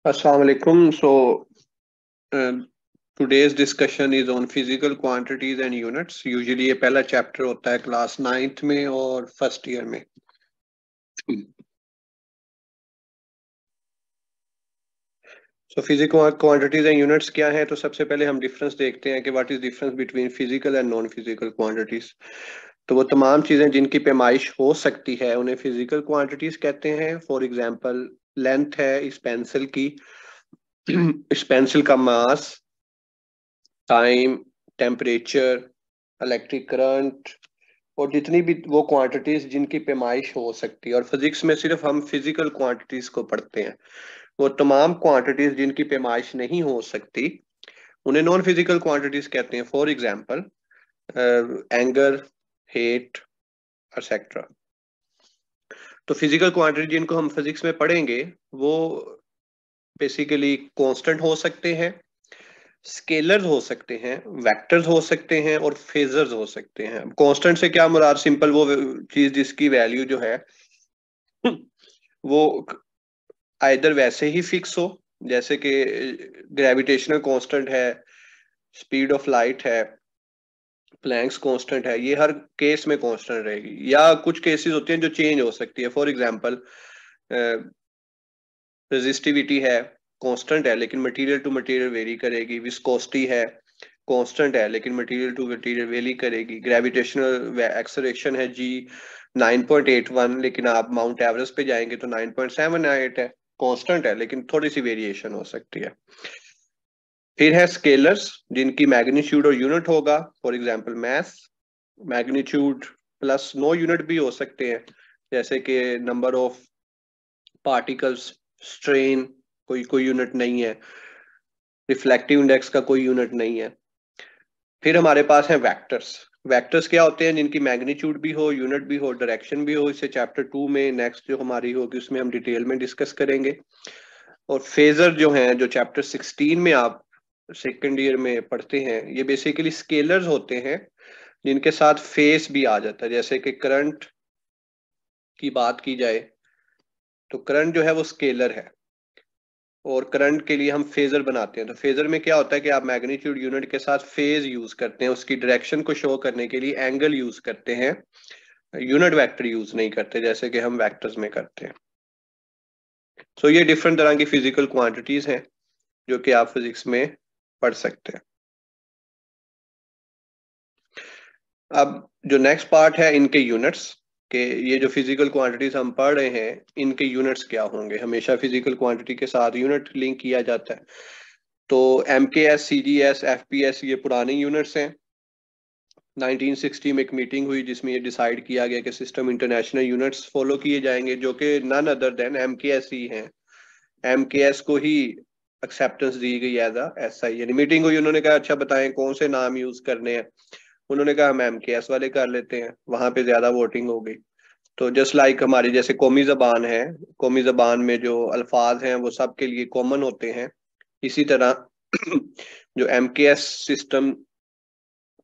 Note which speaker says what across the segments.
Speaker 1: Assalamu alaikum. Today's discussion is on physical quantities and units. Usually ये पहला chapter होता है क्लास 9th में और फर्स्ट ईयर में. So physical quantities and units क्या है? तो सबसे पहले हम डिफरेंस देखते हैं कि what is difference between physical and non physical quantities. तो वो तमाम चीजें जिनकी पैमाइश हो सकती है उन्हें फिजिकल क्वांटिटीज कहते हैं. फॉर एग्जांपल लेंथ है इस पेंसिल की. इस पेंसिल का मास, टाइम, टेम्परेचर, इलेक्ट्रिक करंट और जितनी भी वो क्वांटिटीज जिनकी पैमाइश हो सकती है. और फिजिक्स में सिर्फ हम फिजिकल क्वांटिटीज को पढ़ते हैं. वो तमाम क्वांटिटीज जिनकी पैमाइश नहीं हो सकती उन्हें नॉन फिजिकल क्वांटिटीज कहते हैं. For example anger, hate etcetera. तो फिजिकल क्वांटिटी जिनको हम फिजिक्स में पढ़ेंगे वो बेसिकली कांस्टेंट हो सकते हैं, स्केलर्स हो सकते हैं, वेक्टर्स हो सकते हैं और फेजर्स हो सकते हैं. कांस्टेंट से क्या मुराद? सिंपल वो चीज जिसकी वैल्यू जो है वो आइदर वैसे ही फिक्स हो, जैसे कि ग्रेविटेशनल कांस्टेंट है, स्पीड ऑफ लाइट है, प्लैंक्स कांस्टेंट है, ये हर केस में कांस्टेंट रहेगी. या कुछ केसेस होते हैं जो चेंज हो सकती है. फॉर एग्जांपल रेजिस्टिविटी है, कांस्टेंट है लेकिन मटेरियल टू मटेरियल वेरी करेगी. विस्कोसिटी है, कांस्टेंट है लेकिन मटेरियल टू मटेरियल वेरी करेगी. ग्रेविटेशनल एक्सेलरेशन है जी 9.81 लेकिन आप माउंट एवरेस्ट पे जाएंगे तो 9.78 है. कांस्टेंट है लेकिन थोड़ी सी वेरिएशन हो सकती है. फिर है स्केलर्स जिनकी मैग्नीट्यूड और यूनिट होगा. For example math, magnitude plus no unit भी हो सकते हैं, जैसे कि नंबर ऑफ पार्टिकल्स, स्ट्रेन, कोई कोई यूनिट नहीं है. रिफ्लेक्टिव इंडेक्स का कोई यूनिट नहीं है. फिर हमारे पास है वेक्टर्स. वेक्टर्स क्या होते हैं? जिनकी मैग्नीट्यूड भी हो, यूनिट भी हो, डायरेक्शन भी हो. इसे चैप्टर 2 में नेक्स्ट जो हमारी होगी उसमें हम डिटेल में डिस्कस करेंगे. और फेजर जो हैं, जो चैप्टर 16 में आप सेकेंड ईयर में पढ़ते हैं, ये बेसिकली स्केलर्स होते हैं जिनके साथ फेस भी आ जाता है. जैसे कि करंट की बात की जाए तो करंट जो है वो स्केलर है और करंट के लिए हम फेजर बनाते हैं. तो फेजर में क्या होता है कि आप मैग्नीट्यूड यूनिट के साथ फेज यूज करते हैं. उसकी डायरेक्शन को शो करने के लिए एंगल यूज करते हैं, यूनिट वेक्टर यूज नहीं करते जैसे कि हम वेक्टर्स में करते हैं. सो ये डिफरेंट तरह की फिजिकल क्वांटिटीज हैं जो कि आप फिजिक्स में पढ़ सकते हैं. अब जो नेक्स्ट पार्ट है इनके यूनिट्स के. ये जो फिजिकल क्वांटिटीज हम पढ़ रहे हैं इनके यूनिट्स क्या होंगे? हमेशा फिजिकल क्वांटिटी के साथ यूनिट लिंक किया जाता है. तो M K S, C G S, F P S ये पुराने यूनिट्स हैं. 1960 में एक मीटिंग हुई जिसमें ये डिसाइड किया गया कि सिस्टम इंटरनेशनल यूनिट्स फॉलो किए जाएंगे जो कि none other than M K S ही हैं. एम के एस को ही एक्सेप्टेंस दी गई एज एस आई. यानी मीटिंग हुई, उन्होंने कहा अच्छा बताएं कौन से नाम यूज करने हैं. उन्होंने कहा हम एम के एस वाले कर लेते हैं. वहां पे ज्यादा वोटिंग हो गई. तो जस्ट लाइक हमारी जैसे कौमी जबान है, कौमी जबान में जो अल्फाज हैं वो सबके लिए कॉमन होते हैं, इसी तरह जो एम के एस सिस्टम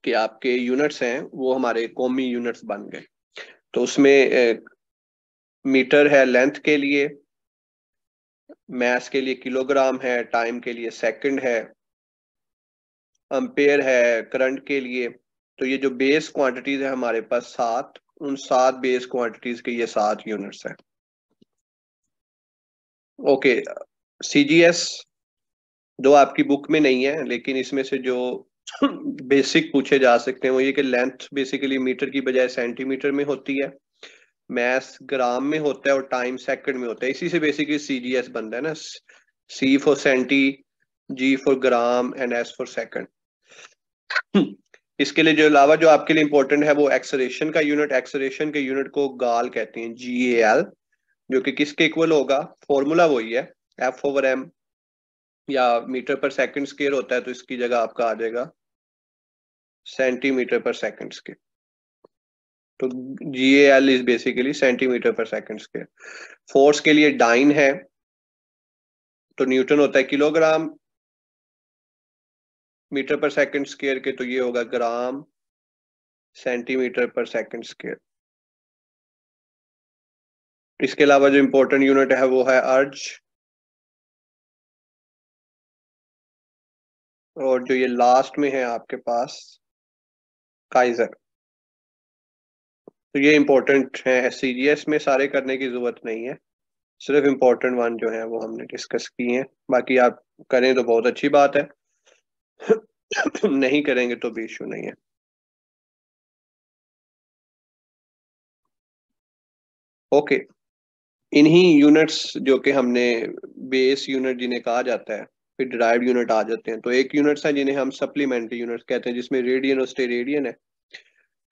Speaker 1: के आपके यूनिट्स हैं वो हमारे कौमी यूनिट्स बन गए. तो उसमें मीटर है लेंथ के लिए, मैस के लिए किलोग्राम है, टाइम के लिए सेकंड है, अम्पेयर है करंट के लिए. तो ये जो बेस क्वांटिटीज है हमारे पास सात, उन सात बेस क्वांटिटीज के ये सात यूनिट्स हैं. ओके. सीजीएस जो आपकी बुक में नहीं है लेकिन इसमें से जो बेसिक पूछे जा सकते हैं वो ये कि लेंथ बेसिकली मीटर की बजाय सेंटीमीटर में होती है, मैस ग्राम में होता है और टाइम सेकंड में होता है. इसी से बेसिकली सीजीएस बनता है ना. C for centi, G for gram and S for second. इसके लिए जो अलावा जो आपके लिए इंपॉर्टेंट है वो एक्सलेरेशन का यूनिट. एक्सलेरेशन के यूनिट को गाल कहते हैं, जी ए एल, जो कि किसके इक्वल होगा? फॉर्मूला वही है, एफ ओवर एम. या मीटर पर सेकंड स्क्वायर होता है तो इसकी जगह आपका आ जाएगा सेंटीमीटर पर सेकंड स्क्वायर. तो G A L is basically centimetre per second square. Force के लिए डाइन है तो न्यूटन होता है kilogram metre per second square के, तो ये होगा gram centimetre per second square. इसके अलावा जो इंपॉर्टेंट यूनिट है वो है अर्ज. और जो ये लास्ट में है आपके पास काइजर। तो ये इंपॉर्टेंट है, सीजीएस में सारे करने की जरूरत नहीं है, सिर्फ इम्पोर्टेंट वन जो है वो हमने डिस्कस किए हैं। बाकी आप करें तो बहुत अच्छी बात है, नहीं करेंगे तो भी इश्यू नहीं है। ओके, इन्हीं यूनिट्स जो कि हमने बेस यूनिट जिन्हें कहा जाता है, फिर डिराइव्ड यूनिट आ जाते हैं। तो एक यूनिट्स है जिन्हें हम सप्लीमेंट्री यूनिट्स कहते हैं, जिसमें रेडियन और स्टेरेडियन है।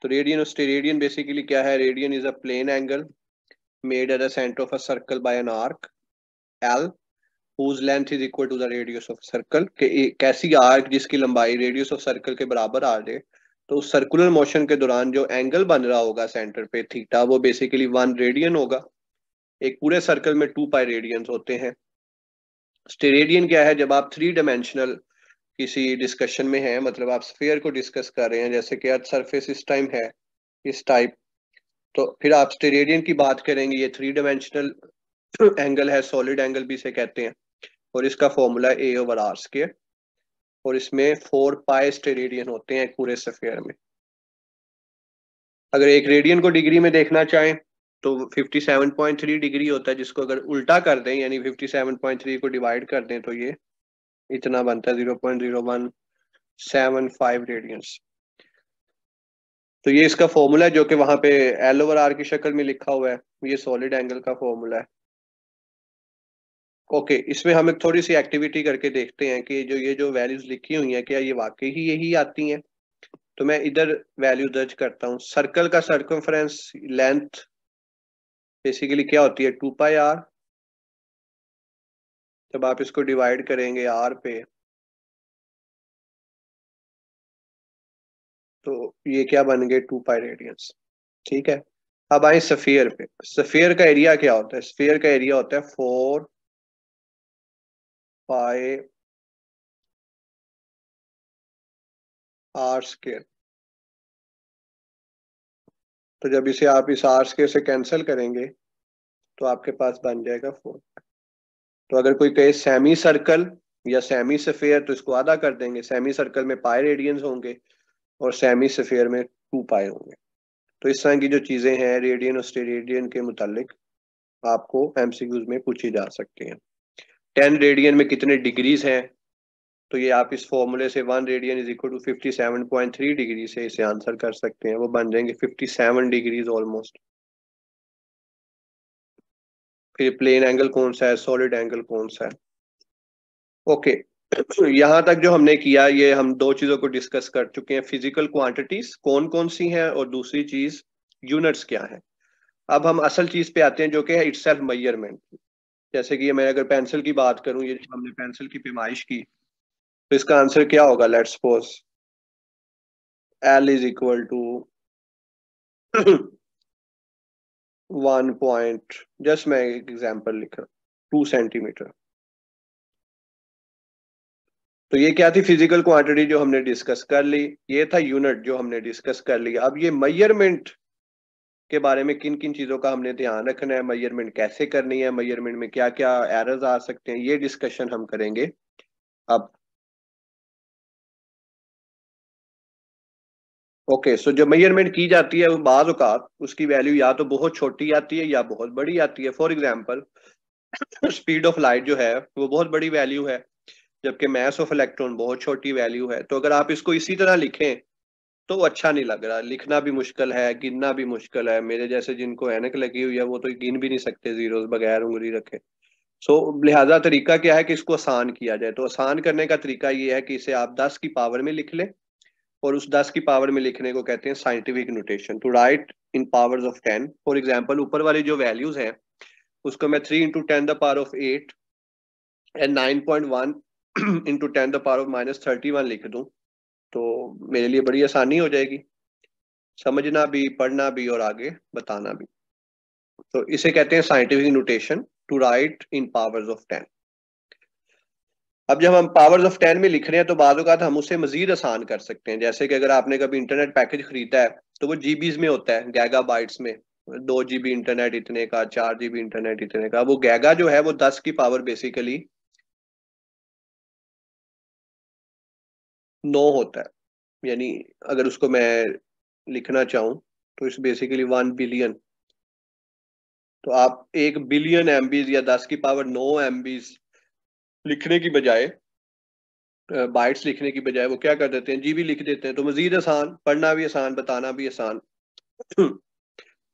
Speaker 1: तो रेडियन और स्टेरेडियन बेसिकली क्या है? Radian is a plane angle made at the centre of a circle by an arc L whose length is equal to the radius of circle, कि एक ऐसी आर्क जिसकी लंबाई रेडियस ऑफ सर्कल के बराबर आ जाए। तो उस सर्कुलर मोशन के दौरान जो एंगल बन रहा होगा सेंटर पे थीटा, वो बेसिकली 1 रेडियन होगा। एक पूरे सर्कल में 2 पाई रेडियंस होते हैं। स्टेरेडियन क्या है? जब आप 3 डायमेंशनल किसी डिस्कशन में हैं, मतलब आप स्फीयर को डिस्कस कर रहे हैं, जैसे कि अर्थ सरफेस इस टाइम है इस टाइप, तो फिर आप स्टेरेडियन की बात करेंगे। ये 3 डायमेंशनल एंगल है, सॉलिड एंगल भी इसे कहते हैं, और इसका फॉर्मूला A/r²। और इसमें 4 पाई स्टेरेडियन होते हैं एक पूरे स्फीयर में। अगर एक रेडियन को डिग्री में देखना चाहें तो 57.3 डिग्री होता है, जिसको अगर उल्टा कर दें यानी 57.3 को डिवाइड कर दें तो ये इतना बनता है, 0.0175 रेडियंस। तो ये इसका फॉर्मूला है जो कि वहां पे L/r की शक्ल में लिखा हुआ है। ये सॉलिड एंगल का फॉर्मूला है। ओके, इसमें हम एक थोड़ी सी एक्टिविटी करके देखते हैं कि जो ये जो वैल्यूज लिखी हुई हैं क्या ये वाकई ही यही आती हैं। तो मैं इधर वैल्यू दर्ज करता हूँ। सर्कल का सर्कमफ्रेंस लेंथ बेसिकली क्या होती है? 2 पाई r। जब आप इसको डिवाइड करेंगे r पे, तो ये क्या बन गए? 2 पाई रेडियंस। ठीक है। अब आए सफियर पे। सफियर का एरिया क्या होता है? स्फीयर का एरिया होता है 4 पाई r²। तो जब इसे आप इस r² से कैंसिल करेंगे तो आपके पास बन जाएगा 4। तो अगर कोई कहे सेमी सर्कल या सेमी सफेयर, तो इसको आधा कर देंगे। सेमी सर्कल में पाई रेडियंस होंगे और सेमी सफेयर में 2 पाई होंगे। तो इस तरह की जो चीजें हैं रेडियन और स्टेरेडियन के मुतालिक आपको एमसीक्यूज में पूछी जा सकती हैं। 10 रेडियन में कितने डिग्रीज हैं? तो ये आप इस फॉर्मूले से 1 रेडियन = 57.3 डिग्री से इसे आंसर कर सकते हैं। वो बन जाएंगे 57 डिग्रीज ऑलमोस्ट। फिर प्लेन एंगल कौन सा है, सॉलिड एंगल कौन सा है? ओके, यहाँ तक जो हमने किया ये हम दो चीजों को डिस्कस कर चुके हैं। फिजिकल क्वांटिटीज कौन कौन सी हैं, और दूसरी चीज यूनिट्स क्या है। अब हम असल चीज पे आते हैं जो कि है इटसेल्फ मेजरमेंट। जैसे कि ये मैं अगर पेंसिल की बात करूं, ये जो हमने पेंसिल की पैमाइश की, तो इसका आंसर क्या होगा? Let's suppose L = 1 point, just मैं एक एग्जांपल लिख रहा हूँ, 2 सेंटीमीटर। तो ये क्या थी? फिजिकल क्वांटिटी जो हमने डिस्कस कर ली। ये था यूनिट जो हमने डिस्कस कर लिया। अब ये मेजरमेंट के बारे में किन किन चीजों का हमने ध्यान रखना है, मेजरमेंट कैसे करनी है, मेजरमेंट में क्या क्या एरर्स आ सकते हैं, ये डिस्कशन हम करेंगे अब। ओके, सो जब मेजरमेंट की जाती है बाज औकात उसकी वैल्यू या तो बहुत छोटी आती है या बहुत बड़ी आती है। For example, speed of light जो है वो बहुत बड़ी वैल्यू है, जबकि मास ऑफ इलेक्ट्रॉन बहुत छोटी वैल्यू है। तो अगर आप इसको इसी तरह लिखें तो वो अच्छा नहीं लग रहा, लिखना भी मुश्किल है, गिनना भी मुश्किल है। मेरे जैसे जिनको ऐनक लगी हुई है वो तो गिन भी नहीं सकते जीरोस बगैर उंगली रखे। सो लिहाजा तरीका क्या है कि इसको आसान किया जाए। तो आसान करने का तरीका ये है कि इसे आप 10 की पावर में लिख लें, और उस 10 की पावर में लिखने को कहते हैं scientific notation, to write in powers of 10। For example, ऊपर वाली जो वैल्यूज हैं उसको मैं 3 × 10⁻8 एंड 9.1 × 10⁻−31 लिख दूं, तो मेरे लिए बड़ी आसानी हो जाएगी समझना भी, पढ़ना भी और आगे बताना भी। तो इसे कहते हैं scientific notation, to write in powers of 10। अब जब हम पावर्स ऑफ 10 में लिख रहे हैं तो बाद औक़ात हम उसे मजीद आसान कर सकते हैं। जैसे कि अगर आपने कभी इंटरनेट पैकेज खरीदा है तो वो जीबीज में होता है, गैगा बाइट्स में। 2 GB इंटरनेट इतने का, 4 GB इंटरनेट इतने का। वो गैगा जो है वो 10 की पावर बेसिकली 9 होता है, यानी अगर उसको मैं लिखना चाहूँ तो इस बेसिकली 1 बिलियन। तो आप 1 बिलियन MBs या 10 की पावर 9 MBs लिखने की बजाय, बाइट्स लिखने की बजाय वो क्या कर देते हैं, जीबी लिख देते हैं, तो मजीद आसान, पढ़ना भी आसान, बताना भी आसान।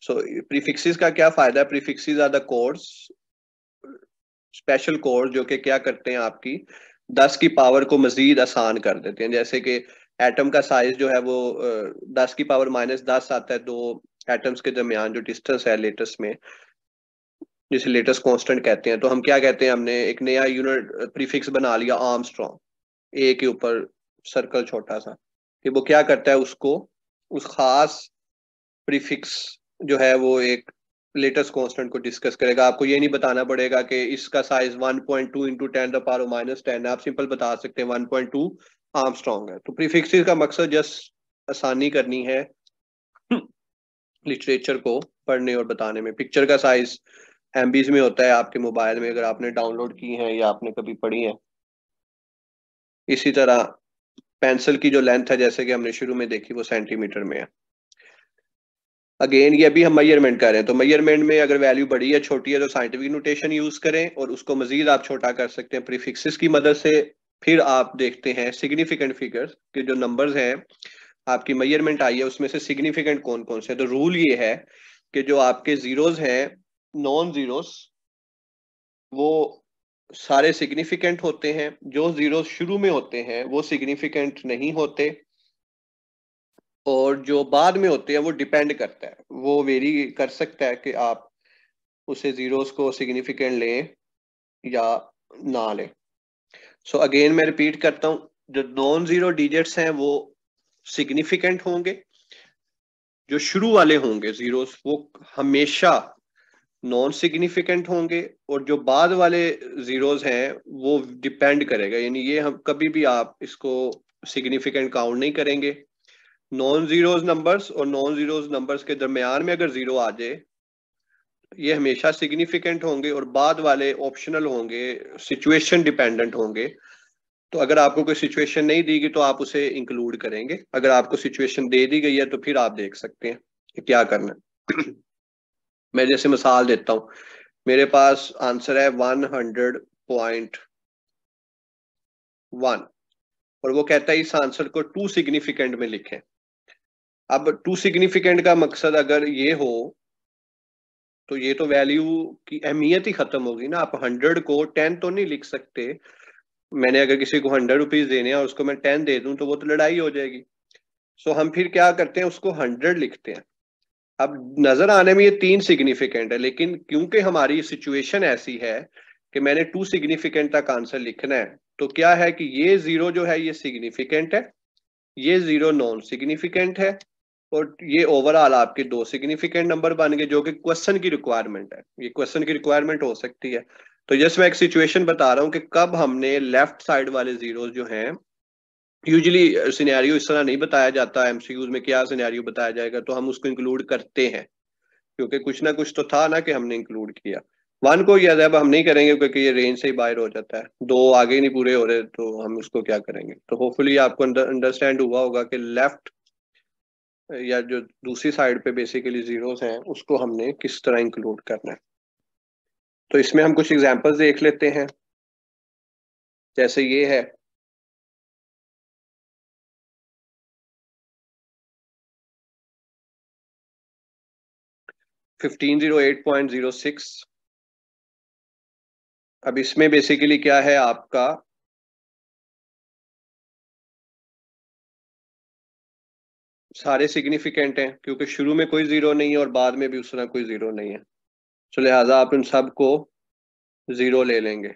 Speaker 1: सो प्रीफिक्सेस का क्या फायदा है, prefixes are the codes, special code जो कि क्या करते हैं, आपकी 10 की पावर को मजीद आसान कर देते हैं। जैसे कि एटम का साइज जो है वो 10 की पावर -10 आता है, दो एटम्स के दरमियान जो डिस्टेंस है लेटेस्ट में, जिसे लेटेस्ट कांस्टेंट कहते हैं। तो हम क्या कहते हैं, हमने एक नया यूनिट प्रीफिक्स बना लिया, आर्मस्ट्रॉन्ग, ए के ऊपर सर्कल छोटा सा, कि वो क्या करता है, उसको उस खास प्रीफिक्स जो है वो एक लेटेस्ट कांस्टेंट को डिस्कस करेगा। आपको ये नहीं बताना पड़ेगा कि इसका साइज 1.2 इंटू 10 द पावर -10 है, आप सिंपल बता सकते हैं 1.2 आर्मस्ट्रॉन्ग है। तो प्रीफिक्सेस का मकसद जस्ट आसानी करनी है लिटरेचर को पढ़ने और बताने में। पिक्चर का साइज MBs में होता है आपके मोबाइल में, अगर आपने डाउनलोड की है या आपने कभी पढ़ी है। इसी तरह पेंसिल की जो लेंथ है, जैसे कि हमने शुरू में देखी, वो सेंटीमीटर में है। अगेन ये अभी हम मेजरमेंट कर रहे हैं, तो मेजरमेंट में अगर वैल्यू बड़ी है छोटी है तो साइंटिफिक नोटेशन यूज करें, और उसको मजीद आप छोटा कर सकते हैं प्रीफिक्सेस की मदद से। फिर आप देखते हैं सिग्निफिकेंट फिगर्स के जो नंबर्स हैं, आपकी मेजरमेंट आई है उसमें से सिग्निफिकेंट कौन कौन से। तो रूल ये है कि जो आपके जीरोस हैं, नॉन जीरोस, वो सारे सिग्निफिकेंट होते हैं। जो जीरो शुरू में होते हैं वो सिग्निफिकेंट नहीं होते, और जो बाद में होते हैं वो डिपेंड करता है, वो वेरी कर सकता है कि आप उसे जीरोस को सिग्निफिकेंट लें या ना लें। सो अगेन मैं रिपीट करता हूं, जो नॉन जीरो डिजिट्स हैं वो सिग्निफिकेंट होंगे, जो शुरू वाले होंगे जीरोस वो हमेशा नॉन सिग्निफिकेंट होंगे, और जो बाद वाले जीरोस हैं वो डिपेंड करेगा, यानी ये हम कभी भी आप इसको सिग्निफिकेंट काउंट नहीं करेंगे। नॉन जीरोस नंबर्स और नॉन जीरोस नंबर्स के दरमियान में अगर जीरो आ जाए, ये हमेशा सिग्निफिकेंट होंगे, और बाद वाले ऑप्शनल होंगे, सिचुएशन डिपेंडेंट होंगे। तो अगर आपको कोई सिचुएशन नहीं दी गई तो आप उसे इंक्लूड करेंगे, अगर आपको सिचुएशन दे दी गई है तो फिर आप देख सकते हैं कि क्या करना है। मैं जैसे मिसाल देता हूं, मेरे पास आंसर है 100.1, और वो कहता है इस आंसर को 2 सिग्निफिकेंट में लिखें। अब 2 सिग्निफिकेंट का मकसद अगर ये हो, तो ये तो वैल्यू की अहमियत ही खत्म होगी ना। आप 100 को 10 तो नहीं लिख सकते। मैंने अगर किसी को 100 रुपीज देने हैं और उसको मैं 10 दे दूं तो वो तो लड़ाई हो जाएगी। सो हम फिर क्या करते हैं, उसको 100 लिखते हैं। अब नजर आने में ये 3 सिग्निफिकेंट है, लेकिन क्योंकि हमारी सिचुएशन ऐसी है कि मैंने 2 सिग्निफिकेंट तक आंसर लिखना है, तो क्या है कि ये जीरो जो है ये सिग्निफिकेंट है, ये जीरो नॉन सिग्निफिकेंट है, और ये ओवरऑल आपके 2 सिग्निफिकेंट नंबर बन गए, जो कि क्वेश्चन की रिक्वायरमेंट है। ये क्वेश्चन की रिक्वायरमेंट हो सकती है। तो जस्ट मैं एक सिचुएशन बता रहा हूँ कि कब हमने लेफ्ट साइड वाले जीरोस जो हैं, यूजुअली सिनेरियो इस तरह नहीं बताया जाता, MCQs में क्या सिनेरियो बताया जाएगा, तो हम उसको इंक्लूड करते हैं, क्योंकि कुछ ना कुछ तो था ना कि हमने इंक्लूड किया। 1 को यह अब हम नहीं करेंगे क्योंकि ये रेंज से ही बाहर हो जाता है, दो आगे ही नहीं पूरे हो रहे, तो हम उसको क्या करेंगे। तो होपफुली आपको अंडरस्टैंड हुआ होगा कि लेफ्ट या जो दूसरी साइड पे बेसिकली जीरोस हैं उसको हमने किस तरह इंक्लूड करना है। तो इसमें हम कुछ एग्जांपल्स देख लेते हैं, जैसे ये है 1508.06। अब इसमें बेसिकली क्या है, आपका सारे सिग्निफिकेंट हैं, क्योंकि शुरू में कोई जीरो नहीं है और बाद में भी उस तरह कोई जीरो नहीं है, तो लिहाजा आप इन सब को जीरो ले लेंगे।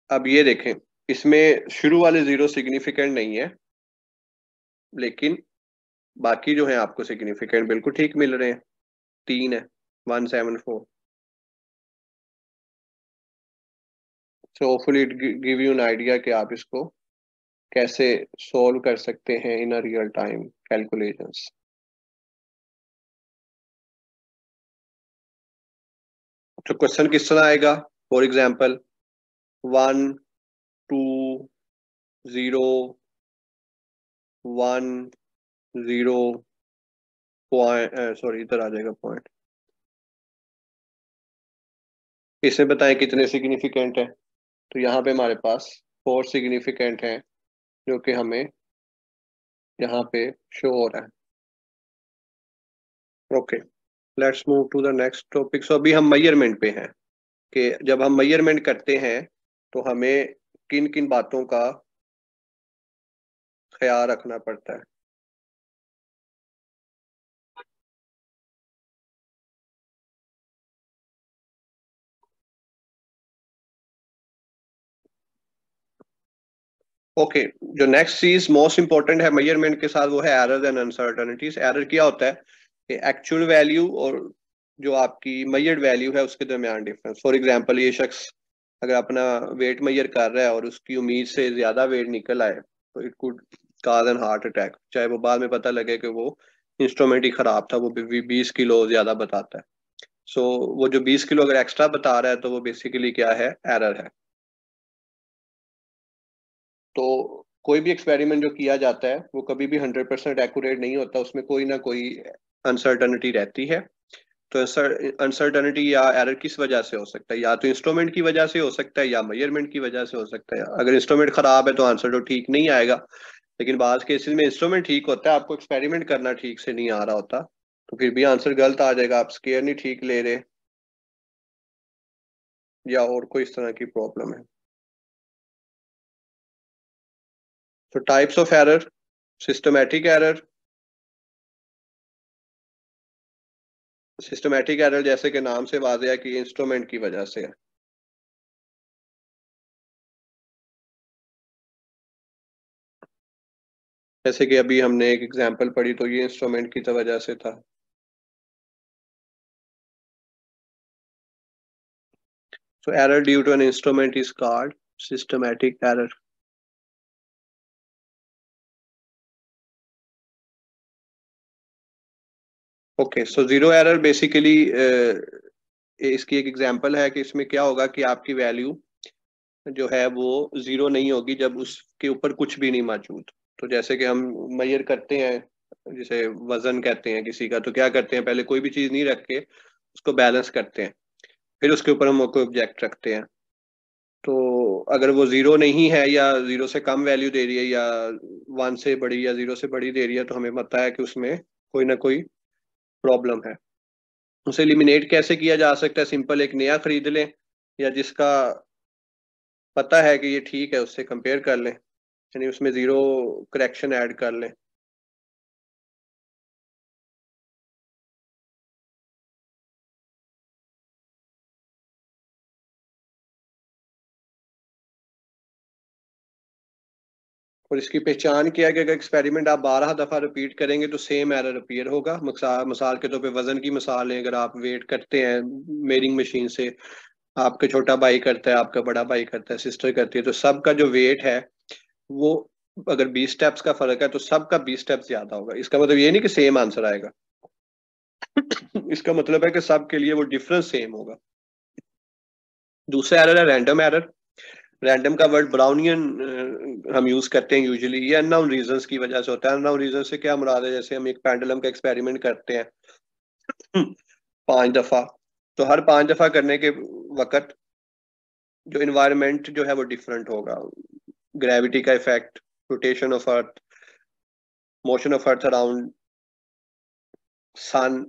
Speaker 1: अब ये देखें, इसमें शुरू वाले जीरो सिग्निफिकेंट नहीं है, लेकिन बाकी जो है आपको सिग्निफिकेंट बिल्कुल ठीक मिल रहे हैं। 3 है, 174। So hopefully it give you an idea कि आप इसको कैसे सॉल्व कर सकते हैं इन अ रियल टाइम कैलकुलेशंस। तो क्वेश्चन किस तरह आएगा, फॉर एग्जांपल 2 0 1 0 पॉइंट, सॉरी इधर आ जाएगा पॉइंट। इसमें बताएं कितने सिग्निफिकेंट है। तो यहाँ पे हमारे पास 4 सिग्निफिकेंट हैं जो कि हमें यहाँ पे शो हो रहा है। Okay, let's move to the next topic. So अभी हम मेजरमेंट पे हैं कि जब हम मेजरमेंट करते हैं तो हमें किन किन बातों का ख्याल रखना पड़ता है। ओके, जो नेक्स्ट चीज मोस्ट इंपॉर्टेंट है मेजरमेंट के साथ वो है एरर एंड अनसर्टनिटीज। एरर क्या होता है कि एक्चुअल वैल्यू और जो आपकी मेजर्ड वैल्यू है उसके दरमियान डिफरेंस। फॉर एग्जांपल, ये शख्स अगर अपना वेट मेजर कर रहा है और उसकी उम्मीद से ज्यादा वेट निकल आए तो it could cause an heart attack, चाहे वो बाद में पता लगे कि वो इंस्ट्रूमेंट ही खराब था, वो 20 किलो ज्यादा बताता है। सो वो जो 20 किलो अगर एक्स्ट्रा बता रहा है तो वो बेसिकली क्या है, एरर है। तो कोई भी एक्सपेरिमेंट जो किया जाता है वो कभी भी 100% एक्यूरेट नहीं होता, उसमें कोई ना कोई अनसर्टनिटी रहती है। तो अनसर्टनिटी या एरर किस वजह से हो सकता है, या तो इंस्ट्रूमेंट की वजह से हो सकता है या मेजरमेंट की वजह से हो सकता है। अगर इंस्ट्रूमेंट खराब है तो आंसर तो ठीक नहीं आएगा, लेकिन बाज केसेस में इंस्ट्रूमेंट ठीक होता है, आपको एक्सपेरिमेंट करना ठीक से नहीं आ रहा होता, तो फिर भी आंसर गलत आ जाएगा, आप स्केयर नहीं ठीक ले रहे या और कोई इस तरह की प्रॉब्लम है। तो types of error, systematic error. Systematic error जैसे कि नाम से वाज़ेह है कि इंस्ट्रूमेंट की वजह से है। जैसे कि अभी हमने एक एग्जांपल पढ़ी तो ये इंस्ट्रूमेंट की तो वजह से था। So error due to an instrument is called systematic error. Okay, so zero error basically इसकी एक एग्जांपल है कि इसमें क्या होगा कि आपकी वैल्यू जो है वो जीरो नहीं होगी जब उसके ऊपर कुछ भी नहीं मौजूद। तो जैसे कि हम मेजर करते हैं, जिसे वजन कहते हैं किसी का, तो क्या करते हैं, पहले कोई भी चीज नहीं रख के उसको बैलेंस करते हैं, फिर उसके ऊपर हम कोई ऑब्जेक्ट रखते हैं। तो अगर वो जीरो नहीं है या जीरो से कम वैल्यू दे रही है या वन से बड़ी या जीरो से बड़ी दे रही है तो हमें पता है कि उसमें कोई ना कोई प्रॉब्लम है। उसे एलिमिनेट कैसे किया जा सकता है, सिंपल एक नया खरीद लें या जिसका पता है कि ये ठीक है उससे कंपेयर कर लें, यानी उसमें जीरो करेक्शन ऐड कर लें। और इसकी पहचान किया कि अगर एक्सपेरिमेंट आप 12 दफा रिपीट करेंगे तो सेम एरर अपीयर होगा। मिसाल के तौर पे वजन की मिसाल लें, अगर आप वेट करते हैं मेयरिंग मशीन से, आपका छोटा भाई करता है, आपका बड़ा भाई करता है, सिस्टर करती है, तो सबका जो वेट है वो अगर 20 स्टेप्स का फर्क है तो सबका 20 स्टेप्स ज्यादा होगा। इसका मतलब ये नहीं कि सेम आंसर आएगा इसका मतलब है कि सबके लिए वो डिफरेंस सेम होगा। दूसरा एरर है रैंडम एरर। रैंडम का वर्ड ब्राउनियन हम यूज करते हैं यूजुअली, ये अननोन रीजंस की वजह से होता है। अननोन रीजन से क्या मुराद है, जैसे हम एक पेंडुलम का एक्सपेरिमेंट करते हैं 5 दफा, तो हर 5 दफा करने के वक्त जो इन्वायरमेंट जो है वो डिफरेंट होगा। ग्रेविटी का effect, rotation of earth, motion of earth around sun,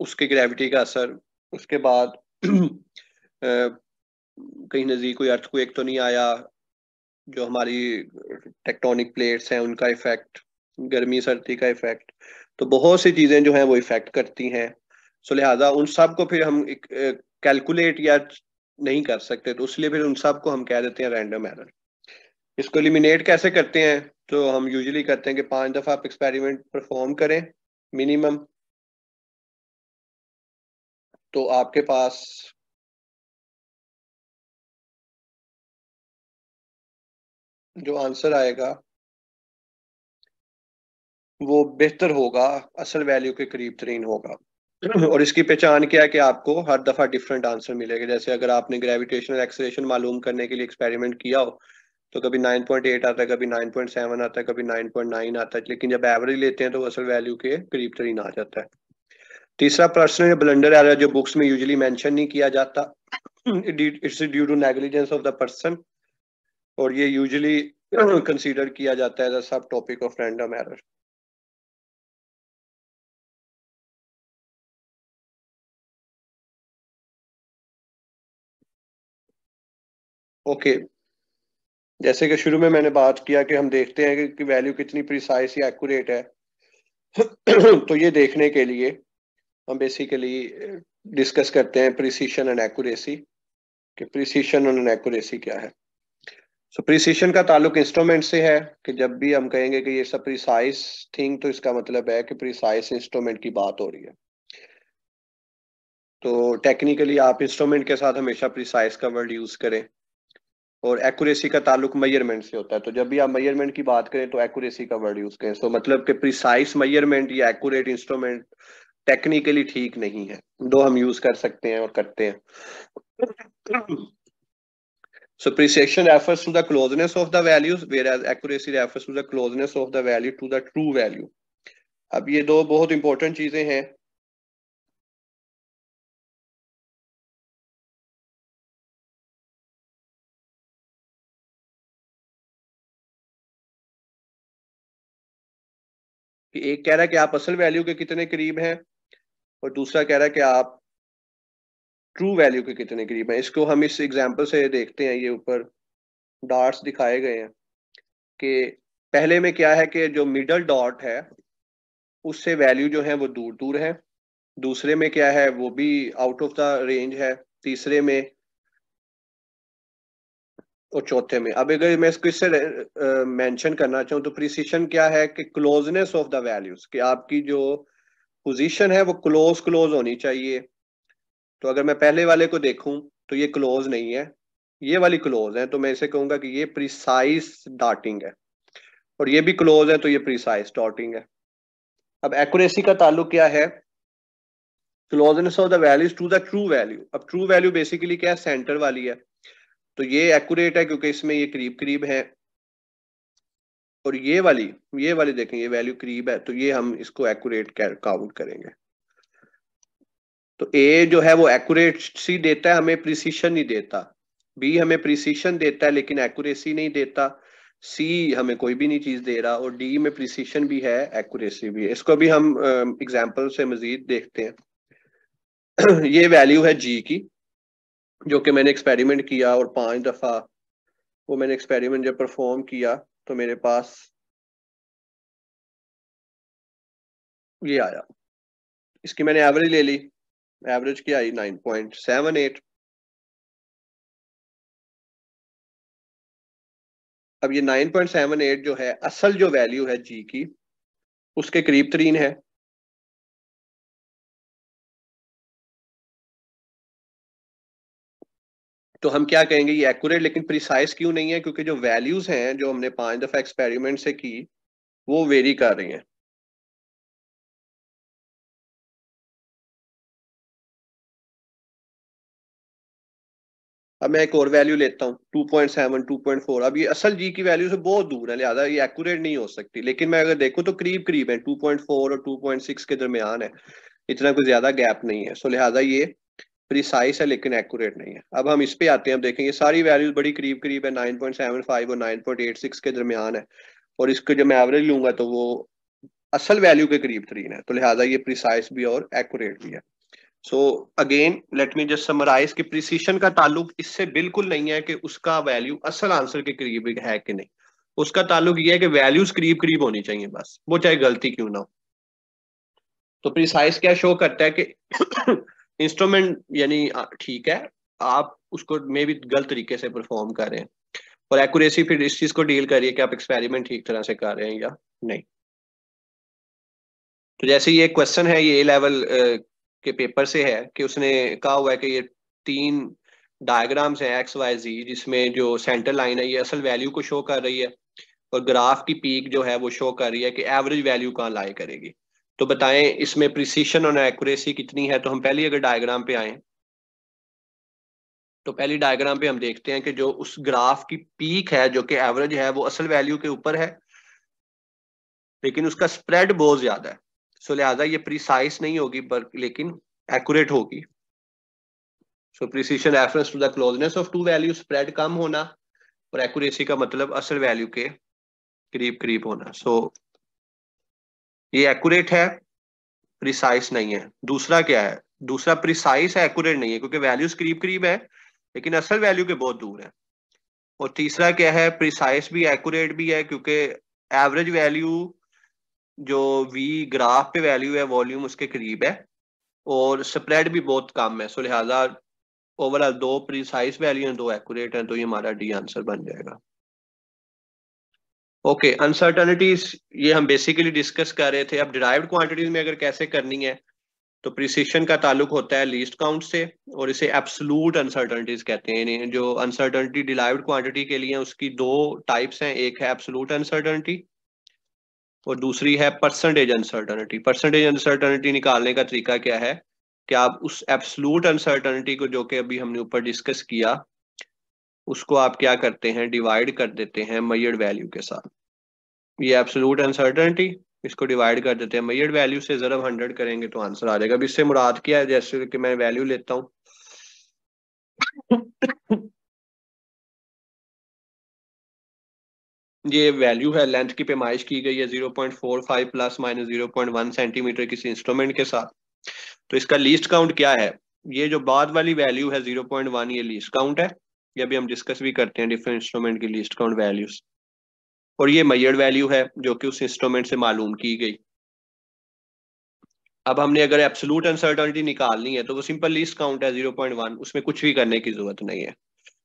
Speaker 1: उसके ग्रेविटी का असर, उसके बाद कहीं नजदीक कोई अर्थक्वेक तो नहीं आया, जो हमारी टेक्टोनिक प्लेट्स हैं उनका इफेक्ट, गर्मी सर्दी का इफेक्ट, तो बहुत सी चीजें जो हैं वो इफेक्ट करती हैं। सो लिहाजा उन सब को फिर हम कैलकुलेट या नहीं कर सकते, तो इसलिए फिर उन सब को हम कह देते हैं रैंडम एरर। इसको एलिमिनेट कैसे करते हैं, तो हम यूजुअली करते हैं कि 5 दफा आप एक्सपेरिमेंट परफॉर्म करें मिनिमम, तो आपके पास जो आंसर आएगा वो बेहतर होगा, असल वैल्यू के करीब तरीन होगा। और इसकी पहचान क्या है कि आपको हर दफा डिफरेंट आंसर मिलेगा। जैसे अगर आपने ग्रेविटेशनल एक्सेलरेशन मालूम करने के लिए एक्सपेरिमेंट किया हो तो कभी 9.8 आता है, कभी 9.7 आता है, कभी 9.9 आता है, लेकिन जब एवरेज लेते हैं तो वो असल वैल्यू के करीब तरीन आ जाता है। तीसरा पर्सनल ब्लंडर एरर जो बुक्स में यूजुअली मेंशन नहीं किया जाता, it's due to negligence of the person, और ये यूजुअली कंसीडर किया जाता है एज अ सब topic of random error. Okay, जैसे कि शुरू में मैंने बात किया कि हम देखते हैं कि वैल्यू कितनी प्रिसाइज या एक्यूरेट है। तो ये देखने के लिए हम बेसिकली डिस्कस करते हैं प्रिसीशन एंड एक्यूरेसी, कि प्रिसीशन एंड एक्यूरेसी क्या है। सो प्रिसीशन का ताल्लुक इंस्ट्रूमेंट से है, कि जब भी हम कहेंगे कि ये सब प्रिसाइज थिंग, तो इसका मतलब है कि प्रिसाइज इंस्ट्रूमेंट की बात हो रही है। तो टेक्निकली आप इंस्ट्रूमेंट के साथ हमेशा प्रिसाइज का वर्ड यूज करें, और एक्यूरेसी का ताल्लुक मेजरमेंट से होता है। तो जब भी आप मेजरमेंट की बात करें तो एक्यूरेसी का वर्ड यूज करें। सो मतलब कि प्रिसाइज मेजरमेंट या एक्यूरेट इंस्ट्रूमेंट टेक्निकली ठीक नहीं है, दो हम यूज कर सकते हैं और करते हैं। So precision refers to the closeness of the values, whereas accuracy refers to the closeness of the value to the true value. अब ये दो बहुत इंपॉर्टेंट चीजें हैं। कि एक कह रहा है कि आप असल वैल्यू के कितने करीब हैं, और दूसरा कह रहा है कि आप ट्रू वैल्यू के कितने करीब हैं। इसको हम इस एग्जांपल से देखते हैं। ये ऊपर डॉट्स दिखाए गए हैं कि पहले में क्या है कि जो मिडल डॉट है उससे वैल्यू जो है वो दूर दूर है, दूसरे में क्या है वो भी आउट ऑफ द रेंज है, तीसरे में और चौथे में। अब अगर मैं इसको इससे मेंशन करना चाहूँ तो प्रिसीशन क्या है कि क्लोजनेस ऑफ द वैल्यूज, कि आपकी जो पोजीशन है वो क्लोज क्लोज होनी चाहिए। तो अगर मैं पहले वाले को देखूं तो ये क्लोज नहीं है, ये वाली क्लोज है, तो मैं इसे कहूंगा कि ये प्रिसाइज डॉटिंग है, और ये भी क्लोज है तो ये प्रिसाइज डॉटिंग है। अब एक्यूरेसी का ताल्लुक क्या है, closeness of the values to the true value. अब ट्रू वैल्यू बेसिकली क्या है, सेंटर वाली है, तो ये एक्यूरेट है क्योंकि इसमें ये करीब करीब है। और ये वाली देखें, ये वैल्यू करीब है, तो ये हम इसको एक्यूरेट काउंट करेंगे। तो ए जो है वो एक्यूरेसी देता है, हमें प्रिसीशन नहीं देता। बी हमें प्रिसीशन देता है लेकिन एक्यूरेसी नहीं देता। सी हमें कोई भी नहीं चीज दे रहा, और डी में प्रिसीशन भी है, एक्यूरेसी भी है। इसको भी हम एग्जांपल से मजीद देखते हैं। ये वैल्यू है जी की, जो कि मैंने एक्सपेरिमेंट किया, और 5 दफा वो मैंने एक्सपेरिमेंट जब परफॉर्म किया तो मेरे पास ये आया। इसकी मैंने एवरेज ले ली, एवरेज क्या आई 9.78। अब ये 9.78 जो है असल जो वैल्यू है जी की उसके करीब तरीन है। तो हम क्या कहेंगे, ये एक्यूरेट लेकिन प्रिसाइज क्यों नहीं है, क्योंकि जो वैल्यूज हैं जो हमने 5 दफा एक्सपेरिमेंट से की वो वेरी कर रही हैं। अब मैं एक और वैल्यू लेता हूँ 2.7 2.4। अब ये असल जी की वैल्यू से बहुत दूर है, लिहाजा ये एक्यूरेट नहीं हो सकती। लेकिन मैं अगर देखूँ तो करीब करीब है, 2.4 और 2.6 के दरमियान है, इतना कोई ज्यादा गैप नहीं है। सो लिहाजा ये प्रिसाइज है लेकिन एक्यूरेट नहीं है। अब हम इस पे आते हैं, अब देखेंगे सारी वैल्यूज बड़ी करीब करीब है, 9.75 और 9.86 के दरमियान है, और इसको जब मैं एवरेज लूंगा तो वो असल वैल्यू के करीब तरीन है, तो लिहाजा ये प्रिसाइज भी और एक्यूरेट भी है। So again let me just summarise कि प्रिसीशन का ताल्लुक इससे बिल्कुल नहीं है कि उसका वैल्यू असल आंसर के करीब है कि नहीं। उसका ताल्लुक ये है कि वैल्यूज करीब करीब होनी चाहिए, बस वो चाहे गलती क्यों ना हो। तो प्रिसाइज क्या शो करता है कि इंस्ट्रूमेंट यानी ठीक है, आप उसको मे भी गलत तरीके से परफॉर्म कर रहे हैं, और एक्यूरेसी फिर इस चीज को डील करिए कि आप एक्सपेरिमेंट ठीक तरह से कर रहे हैं या नहीं। तो जैसे ये क्वेश्चन है, ये लेवल के पेपर से है, कि उसने कहा हुआ है कि ये 3 डायग्राम्स हैं एक्स वाई जी, जिसमें जो सेंटर लाइन है ये असल वैल्यू को शो कर रही है, और ग्राफ की पीक जो है वो शो कर रही है कि एवरेज वैल्यू कहाँ लाई करेगी। तो बताएं इसमें प्रिसीशन और एक्यूरेसी कितनी है। तो हम पहले अगर डायग्राम पे आए तो पहली डायग्राम पे हम देखते हैं कि जो उस ग्राफ की पीक है जो कि एवरेज है वो असल वैल्यू के ऊपर है, लेकिन उसका स्प्रेड बहुत ज्यादा है। सो लिहाजा ये प्रिसाइज नहीं होगी लेकिन एक्यूरेट होगी। So precision reference to the closeness of two value, spread कम होना, और एक्यूरेसी का मतलब असल वैल्यू के करीब करीब होना। सो ये एक्यूरेट है, प्रिसाइज नहीं है। दूसरा क्या है? दूसरा प्रिसाइज है, एक्यूरेट नहीं है, क्योंकि वैल्यूज करीब करीब है लेकिन असल वैल्यू के बहुत दूर है। और तीसरा क्या है? प्रिसाइज भी एक्यूरेट भी है, क्योंकि एवरेज वैल्यू जो वी ग्राफ पे वैल्यू है वॉल्यूम उसके करीब है, और स्प्रेड भी बहुत कम है। सो लिहाजा ओवरऑल दो प्रिसाइज वैल्यू हैं, दो एक्यूरेट हैं, तो ये हमारा डी आंसर बन जाएगा। ओके, अनसर्टनिटीज ये हम बेसिकली डिस्कस कर रहे थे। अब डिराइव्ड क्वांटिटीज में अगर कैसे करनी है, तो प्रिसिशन का ताल्लुक होता है लीस्ट काउंट से, और इसे एब्सोल्यूट अनसर्टनिटीज कहते हैं। यानी जो अनसर्टनिटी डिराइव्ड क्वांटिटी के लिए उसकी दो टाइप्स हैं, एक है एब्सोल्यूट अनसर्टनिटी और दूसरी है परसेंटेज अनसर्टनिटी। परसेंटेज अनसर्टनिटी निकालने का तरीका क्या है कि आप उस एब्सोल्यूट अनसर्टनिटी को, जो कि अभी हमने ऊपर डिस्कस किया, उसको आप क्या करते हैं, डिवाइड कर देते हैं मेजर्ड वैल्यू के साथ। ये एब्सोल्यूट अनसर्टेनिटी, इसको डिवाइड कर देते हैं मेजर्ड वैल्यू से, जरा 100 करेंगे तो आंसर आ जाएगा। अब इससे मुराद क्या है, जैसे कि मैं वैल्यू लेता हूँ ये वैल्यू है, लेंथ की पैमाइश की गई है 0.45 प्लस माइनस 0.1 सेंटीमीटर किसी इंस्ट्रूमेंट के साथ। तो इसका लीस्ट काउंट क्या है? ये जो बाद वाली वैल्यू है 0.1, ये लीस्ट काउंट है। ये अभी हम डिस्कस भी करते हैं डिफरेंट इंस्ट्रूमेंट की लीस्ट काउंट वैल्यूज। और ये मेजर्ड वैल्यू है जो कि उस इंस्ट्रूमेंट से मालूम की गई। अब हमने अगर एब्सोल्यूट अनसर्टेनिटी निकालनी है तो वो सिंपल लीस्ट काउंट है 0.1, उसमें कुछ भी करने की जरूरत नहीं है।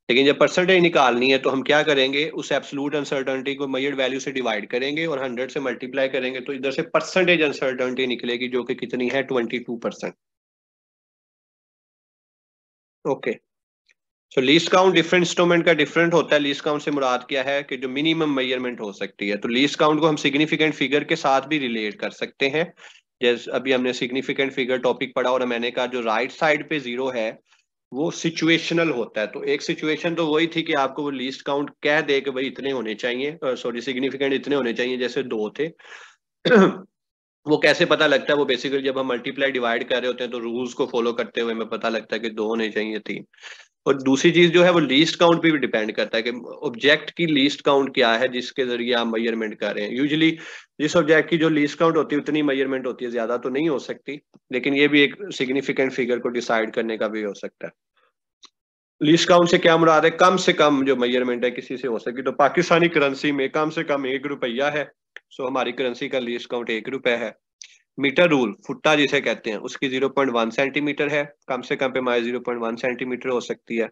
Speaker 1: लेकिन जब परसेंटेज निकालनी है तो हम क्या करेंगे, उस एब्सोल्यूट अनसर्टेनिटी को मेजर्ड वैल्यू से डिवाइड करेंगे और 100 से मल्टीप्लाई करेंगे, तो इधर से परसेंटेज अनसर्टेनिटी निकलेगी जो कि कितनी है, 22%। ओके, सो लीस्ट काउंट डिफरेंट इंस्ट्रूमेंट का डिफरेंट होता है। लीस्ट काउंट से मुराद क्या है कि जो मिनिमम मेजरमेंट हो सकती है। तो लीस्ट काउंट को हम सिग्निफिकेंट फिगर के साथ भी रिलेट कर सकते हैं। जैसे अभी हमने सिग्निफिकेंट फिगर टॉपिक पढ़ा और मैंने कहा जो राइट साइड पे जीरो है वो सिचुएशनल होता है। तो एक सिचुएशन तो वही थी कि आपको वो लीस्ट काउंट कह दे कि भाई इतने होने चाहिए, सॉरी सिग्निफिकेंट इतने होने चाहिए, जैसे दो थे वो कैसे पता लगता है? वो बेसिकली जब हम मल्टीप्लाई डिवाइड कर रहे होते हैं तो रूल्स को फॉलो करते हुए हमें पता लगता है कि दो होने चाहिए, तीन। और दूसरी चीज जो है वो लीस्ट काउंट पे भी डिपेंड करता है कि ऑब्जेक्ट की लीस्ट काउंट क्या है जिसके जरिए आप मेजरमेंट कर रहे हैं। यूजुअली जिस ऑब्जेक्ट की जो लीस्ट काउंट होती है उतनी मेजरमेंट होती है, ज्यादा तो नहीं हो सकती, लेकिन ये भी एक सिग्निफिकेंट फिगर को डिसाइड करने का भी हो सकता है। लीस्ट काउंट से क्या मुराद है? कम से कम जो मेजरमेंट है किसी से हो सके। तो पाकिस्तानी करेंसी में कम से कम 1 रुपया है, सो हमारी करेंसी का लीस्ट काउंट 1 रुपया है। मीटर रूल, फुट्टा जिसे कहते हैं, उसकी 0.1 सेंटीमीटर है, कम से कम पैमाइश 0.1 सेंटीमीटर हो सकती है।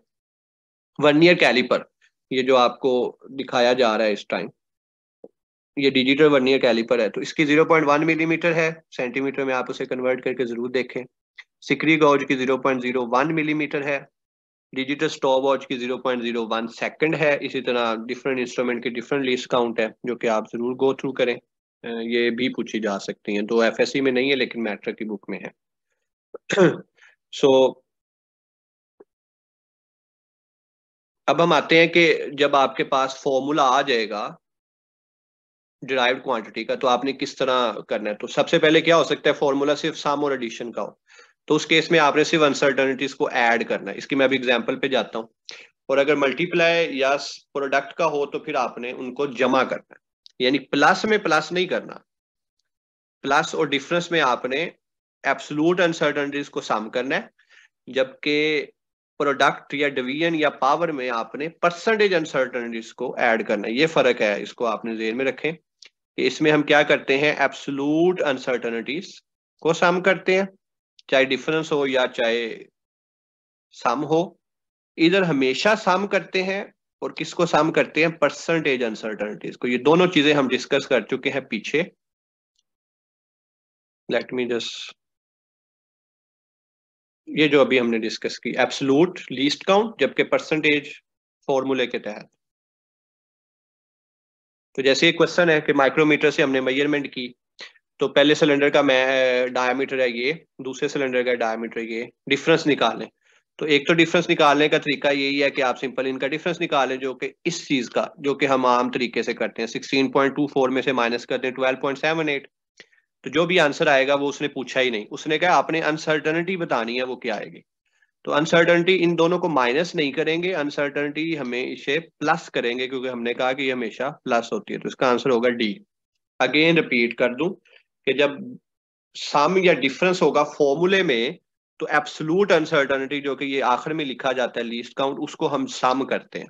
Speaker 1: वर्नियर कैलिपर, ये जो आपको दिखाया जा रहा है इस टाइम, ये डिजिटल वर्नियर कैलिपर है, तो इसकी 0.1 मिलीमीटर है, सेंटीमीटर में आप उसे कन्वर्ट करके जरूर देखें। सिकरी गॉज की 0.01 मिलीमीटर है। डिजिटल स्टॉप वॉच की 0.01 सेकंड है। इसी तरह डिफरेंट इंस्ट्रूमेंट की डिफरेंट लिस्ट काउंट है जो कि आप जरूर गो थ्रू करें। ये भी पूछी जा सकती हैं, तो एफएससी में नहीं है लेकिन मैट्रिक की बुक में है। सो अब हम आते हैं कि जब आपके पास फॉर्मूला आ जाएगा डिराइव्ड क्वांटिटी का तो आपने किस तरह करना है। तो सबसे पहले क्या हो सकता है, फॉर्मूला सिर्फ सम और एडिशन का हो, तो उस केस में आपने सिर्फ अनसर्टनिटीज को ऐड करना है। इसकी मैं अभी एग्जांपल पे जाता हूँ। और अगर मल्टीप्लाई या प्रोडक्ट का हो तो फिर आपने उनको जमा करना है, यानी प्लस में प्लस नहीं करना। प्लस और डिफरेंस में आपने एब्सोल्यूट अनसर्टनिटीज को सम करना है, जबकि प्रोडक्ट या डिवीजन या पावर में आपने परसेंटेज अनसर्टनिटीज को ऐड करना है। ये फर्क है, इसको आपने ध्यान में रखें कि इसमें हम क्या करते हैं, एब्सोल्यूट अनसर्टनिटीज को सम करते हैं, चाहे डिफरेंस हो या चाहे सम हो। इधर हमेशा सम करते हैं, और किसको सम करते हैं, परसेंटेज अनसर्टनिटीज को। ये दोनों चीजें हम डिस्कस कर चुके हैं पीछे। लेट मी जस्ट, ये जो अभी हमने डिस्कस की एब्सोल्यूट लीस्ट काउंट जबकि परसेंटेज फॉर्मूले के तहत। तो जैसे एक क्वेश्चन है कि माइक्रोमीटर से हमने मेजरमेंट की, तो पहले सिलेंडर का मैं डायमीटर है ये, दूसरे सिलेंडर का डायमीटर ये, डिफरेंस निकालें। तो एक तो डिफरेंस निकालने का तरीका यही है कि आप सिंपल इनका डिफरेंस निकालें, जो कि इस चीज का जो कि हम आम तरीके से करते हैं, 16.24 में से माइनस करते हैं 12.78, तो जो भी आंसर आएगा वो उसने पूछा ही नहीं, उसने कहा आपने अनसर्टनिटी बतानी है, वो क्या आएगी। तो अनसर्टनिटी इन दोनों को माइनस नहीं करेंगे, अनसर्टनिटी हमें इसे प्लस करेंगे, क्योंकि हमने कहा कि ये हमेशा प्लस होती है, तो इसका आंसर होगा डी। अगेन रिपीट कर दूं कि जब सम या डिफरेंस होगा फॉर्मूले में, तो एब्सोलूट अनसर्टनिटी जो कि ये आखिर में लिखा जाता है लीस्ट काउंट, उसको हम सम करते हैं।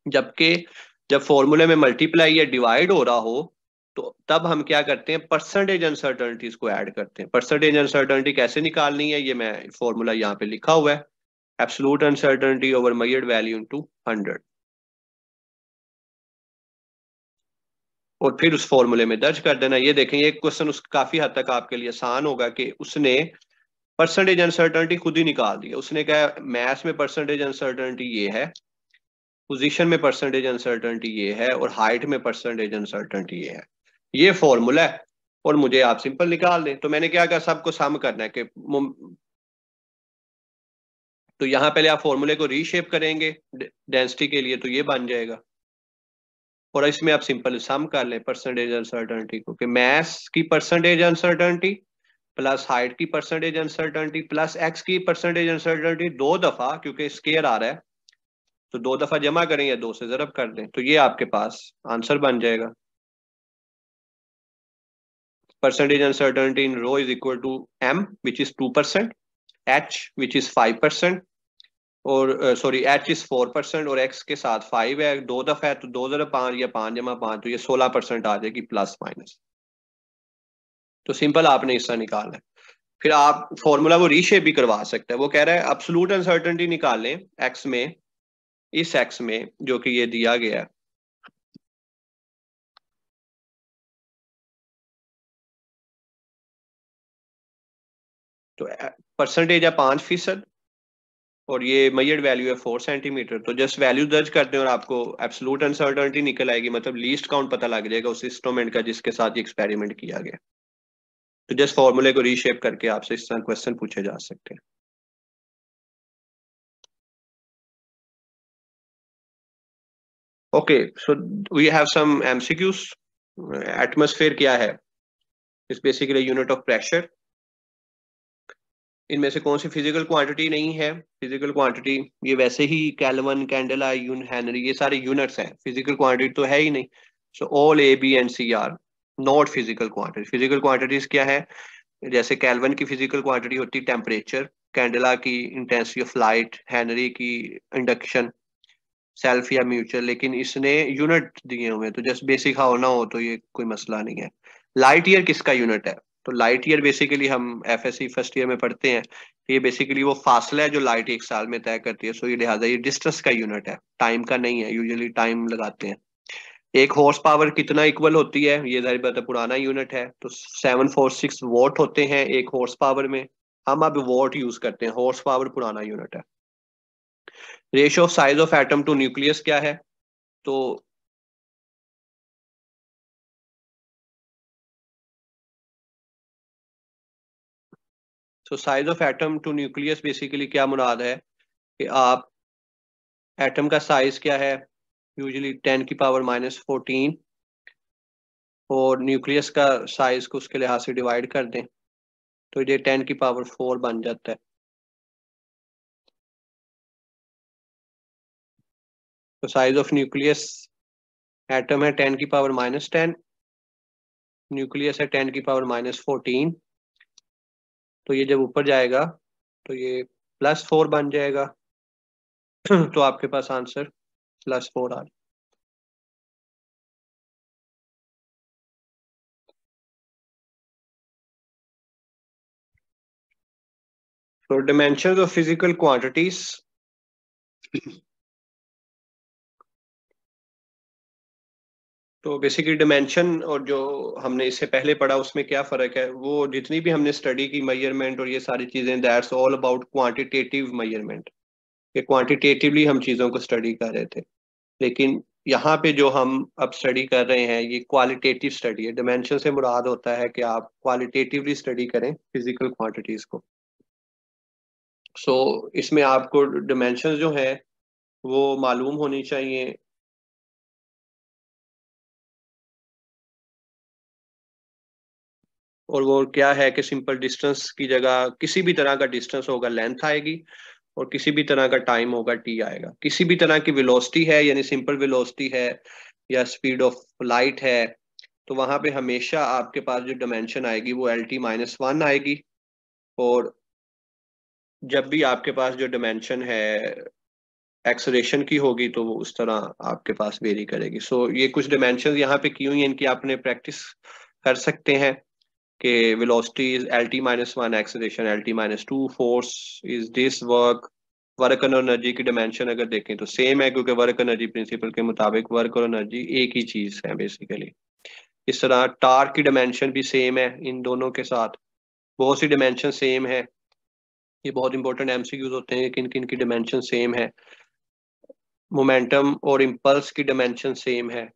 Speaker 1: जबकि जब फॉर्मूले में मल्टीप्लाई या डिवाइड हो रहा हो, तो तब हम क्या करते हैं, परसेंटेज अनसर्टनिटीज को ऐड करते हैं। परसेंटेज अनसर्टनिटी कैसे निकालनी है, ये मैं फॉर्मूला यहाँ पे लिखा हुआ है, absolute uncertainty over measured value into 100, और फिर उस फॉर्मूले में दर्ज कर देना। ये देखें, ये क्वेश्चन उस काफी हद तक आपके लिए आसान होगा कि उसने परसेंटेज अनसर्टनिटी खुद ही निकाल दी। उसने कहा मैथ्स में परसेंटेज अनसर्टनिटी ये है, पोजीशन में परसेंटेज अनसर्टनिटी ये है, और हाइट में परसेंटेज अनसर्टनिटी ये है, ये फॉर्मूला है, और मुझे आप सिंपल निकाल दें। तो मैंने क्या कहा, सबको सम करना है कि तो यहां पहले आप फॉर्मूले को रीशेप करेंगे डेंसिटी के लिए, तो ये बन जाएगा, और इसमें आप सिंपल सम कर लें परसेंटेज अनसर्टनिटी को, कि मैथ्स की परसेंटेज अनसर्टनिटी प्लस हाइट की परसेंटेज अनसर्टनिटी प्लस एक्स की परसेंटेज अनसर्टनिटी दो दफा, क्योंकि स्केयर आ रहा है तो दो दफा जमा करें या दो से जरब कर दें, तो ये आपके पास आंसर बन जाएगा। Percentage uncertainty in rho is equal to M which is 2%, H which is 5%, और सॉरी एच इज 4%, और एक्स के साथ 5 है, दो दफा है तो 2 जरा 5 या 5 जमा 5, तो ये 16% आ जाएगी प्लस माइनस। तो सिंपल आपने हिस्सा निकालना है। फिर आप फॉर्मूला को रीशेप भी करवा सकते हैं। वो कह रहा है अब्सोलूट अनसर्टेनिटी निकालें एक्स में, इस एक्स में जो कि ये दिया गया है, तो परसेंटेज है 5%, और ये मेजर्ड वैल्यू है 4 सेंटीमीटर। तो जस्ट वैल्यू दर्ज कर दें और आपको एब्सोलूट अनसर्टेनिटी निकल आएगी, मतलब लीस्ट काउंट पता लग जाएगा उस इंस्ट्रूमेंट का जिसके साथ ये एक्सपेरिमेंट किया गया। तो जस्ट फॉर्मूले को रीशेप करके आपसे इस तरह क्वेश्चन पूछे जा सकते हैं। Okay, so we have some MCQs. Atmosphere क्या है, is basically unit of pressure. इनमें से कौन सी फिजिकल क्वांटिटी नहीं है, फिजिकल क्वांटिटी ये वैसे ही केल्विन, कैंडेला, हेनरी, ये सारे यूनिट्स हैं, फिजिकल क्वांटिटी तो है ही नहीं। So all A B and C are not physical quantity. Physical quantities क्या है, जैसे केल्विन की फिजिकल क्वांटिटी होती है टेम्परेचर, कैंडेला की इंटेंसिटी ऑफ लाइट, हेनरी की इंडक्शन, सेल्फ या म्यूचुअल, लेकिन इसने यूनिट दिए हुए हैं, तो जस्ट बेसिक हाँ ना हो तो ये कोई मसला नहीं है। लाइट ईयर किसका यूनिट है, तो लाइट ईयर बेसिकली हम एफएससी फर्स्ट ईयर में पढ़ते हैं, तो ये बेसिकली वो फासला है जो लाइट एक साल में तय करती है, सो ये लिहाजा ये डिस्टेंस का यूनिट है, टाइम का नहीं है, यूजुअली टाइम लगाते हैं। एक हॉर्स पावर कितना इक्वल होती है, ये जाहिर बात है पुराना यूनिट है, तो 746 वोट होते हैं एक हॉर्स पावर में। हम अब वोट यूज करते हैं, हॉर्स पावर पुराना यूनिट है। Ratio of size of atom to nucleus क्या है, तो size of atom to nucleus basically क्या मुराद है कि आप एटम का साइज क्या है, यूजुअली 10⁻⁻14, और न्यूक्लियस का साइज को उसके लिहाज से डिवाइड कर दें, तो ये 10⁻4 बन जाता है। तो साइज ऑफ न्यूक्लियस, एटम है 10⁻10, न्यूक्लियस है 10⁻14, तो ये जब ऊपर जाएगा तो ये +4 बन जाएगा। तो आपके पास आंसर +4 आ जाए। तो dimensions ऑफ फिजिकल क्वांटिटीज, तो बेसिकली डिमेंशन और जो हमने इससे पहले पढ़ा उसमें क्या फर्क है, वो जितनी भी हमने स्टडी की मेजरमेंट और ये सारी चीजें, that's all about quantitative measurement, ये क्वांटिटेटिवली हम चीजों को स्टडी कर रहे थे। लेकिन यहाँ पे जो हम अब स्टडी कर रहे हैं ये क्वालिटेटिव स्टडी है। डिमेंशन से मुराद होता है कि आप क्वालिटेटिवली स्टडी करें फिजिकल क्वांटिटीज को। सो इसमें आपको डिमेंशंस जो है वो मालूम होनी चाहिए। और वो क्या है कि सिंपल डिस्टेंस की जगह किसी भी तरह का डिस्टेंस होगा लेंथ आएगी, और किसी भी तरह का टाइम होगा टी आएगा। किसी भी तरह की वेलोसिटी है यानी सिंपल वेलोसिटी है या स्पीड ऑफ लाइट है, तो वहां पे हमेशा आपके पास जो डायमेंशन आएगी वो LT-1 आएगी। और जब भी आपके पास जो डायमेंशन है एक्सलेरेशन की होगी तो वो उस तरह आपके पास वेरी करेगी। सो ये कुछ डायमेंशन यहाँ पे की हुई हैं, इनकी आपने प्रैक्टिस कर सकते हैं कि velocity is LT-1, acceleration LT-2, force is this, work और एनर्जी की डिमेंशन अगर देखें तो सेम है, क्योंकि वर्क एनर्जी प्रिंसिपल के मुताबिक वर्क और एनर्जी एक ही चीज है बेसिकली। इस तरह टार्क की डिमेंशन भी सेम है इन दोनों के साथ, बहुत सी डिमेंशन सेम है। ये बहुत इंपॉर्टेंट एमसीक्यूज होते हैं, किन किन की डिमेंशन सेम है। मोमेंटम और इम्पल्स की डिमेंशन सेम है।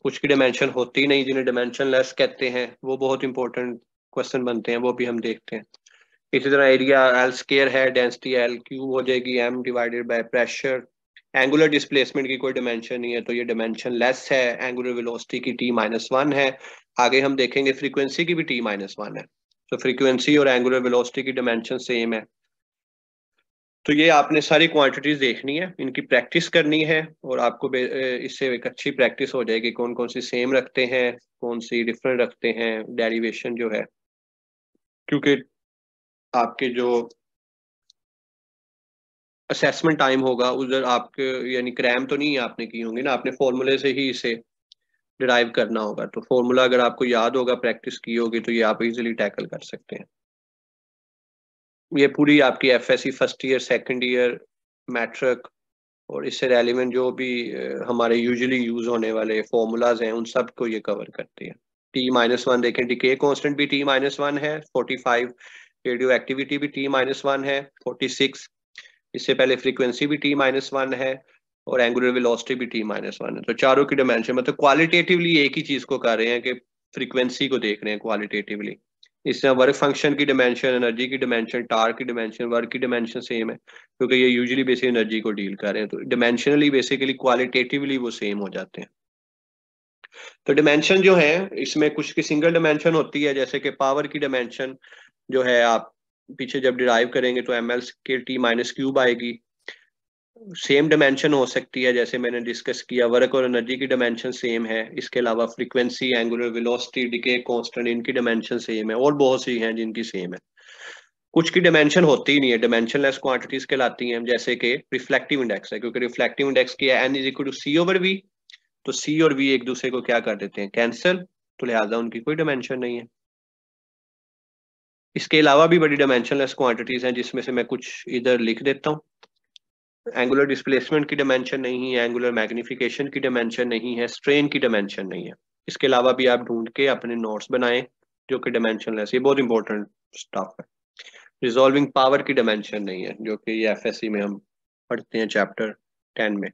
Speaker 1: कुछ की डिमेंशन होती नहीं जिन्हें डिमेंशन लेस कहते हैं, वो बहुत इंपॉर्टेंट क्वेश्चन बनते हैं, वो भी हम देखते हैं। इसी तरह एरिया एल स्केयर है, डेंसिटी एल क्यूब हो जाएगी M divided by pressure. Angular displacement की कोई डिमेंशन नहीं है तो ये डिमेंशन लेस है। एंगुलर वेलोसिटी की T-1 है। आगे हम देखेंगे फ्रीक्वेंसी की भी T-1 है। तो फ्रीक्वेंसी और एंगुलर वेलोसिटी की डिमेंशन सेम है। तो ये आपने सारी क्वांटिटीज देखनी है, इनकी प्रैक्टिस करनी है, और आपको इससे एक अच्छी प्रैक्टिस हो जाएगी कौन कौन सी सेम रखते हैं, कौन सी डिफरेंट रखते हैं डेरिवेशन जो है। क्योंकि आपके जो असेसमेंट टाइम होगा उधर आपके यानी क्रैम तो नहीं आपने की होंगी ना, आपने फॉर्मूले से ही इसे डिराइव करना होगा। तो फॉर्मूला अगर आपको याद होगा, प्रैक्टिस की होगी, तो ये आप इजीली टैकल कर सकते हैं। ये पूरी आपकी FSc first year second year matric और इससे रेलिवेंट जो भी हमारे यूजुअली यूज होने वाले फॉर्मूलाज हैं उन सब को ये कवर करती है। T-1 देखें, डिके कांस्टेंट भी T-1 है 45, रेडियो एक्टिविटी भी T-1 है 46, इससे पहले फ्रीक्वेंसी भी T-1 है, और एंगुलर वेलोसिटी भी T-1 है। तो चारों की डिमेंशन मतलब क्वालिटेटिवली एक ही चीज को कर रहे हैं कि फ्रीक्वेंसी को देख रहे हैं क्वालिटेटिवली। इस तरह वर्क फंक्शन की डिमेंशन, एनर्जी की डिमेंशन, टार्क की डिमेंशन, वर्क की डिमेंशन सेम है, क्योंकि ये यूजुअली बेसिक एनर्जी को डील कर रहे हैं। तो डिमेंशनली बेसिकली क्वालिटेटिवली वो सेम हो जाते हैं। तो डिमेंशन जो है इसमें कुछ की सिंगल डिमेंशन होती है, जैसे कि पावर की डिमेंशन जो है आप पीछे जब डिराइव करेंगे तो एम एल के T-3 आएगी। सेम डिमेंशन हो सकती है जैसे मैंने डिस्कस किया, वर्क और एनर्जी की डिमेंशन सेम है। इसके अलावा frequency, angular velocity, decay constant, इनकी डिमेंशन सेम है, और बहुत सी हैं जिनकी सेम है। कुछ की डिमेंशन होती ही नहीं है, डिमेंशनलेस क्वांटिटीज कहलाती हैं, जैसे कि रिफ्लेक्टिव इंडेक्स है, क्योंकि रिफ्लेक्टिव इंडेक्स की है N=C/V। तो C और V एक दूसरे को क्या कर देते हैं, कैंसिल, तो लिहाजा उनकी कोई डिमेंशन नहीं है। इसके अलावा भी बड़ी डिमेंशनलेस क्वांटिटीज हैं जिसमें से मैं कुछ इधर लिख देता हूँ। एंगुलर डिस्प्लेसमेंट की डिमेंशन नहीं है, एंगुलर मैग्निफिकेशन की डिमेंशन नहीं है, स्ट्रेन की डिमेंशन नहीं है। इसके अलावा भी आप ढूंढ के अपने नोट्स बनाएं जो कि डिमेंशनलेस, ये बहुत इंपॉर्टेंट स्टफ है। रिजॉल्विंग पावर की डिमेंशन नहीं है, जो कि ये एफएससी में हम पढ़ते हैं चैप्टर 10 में।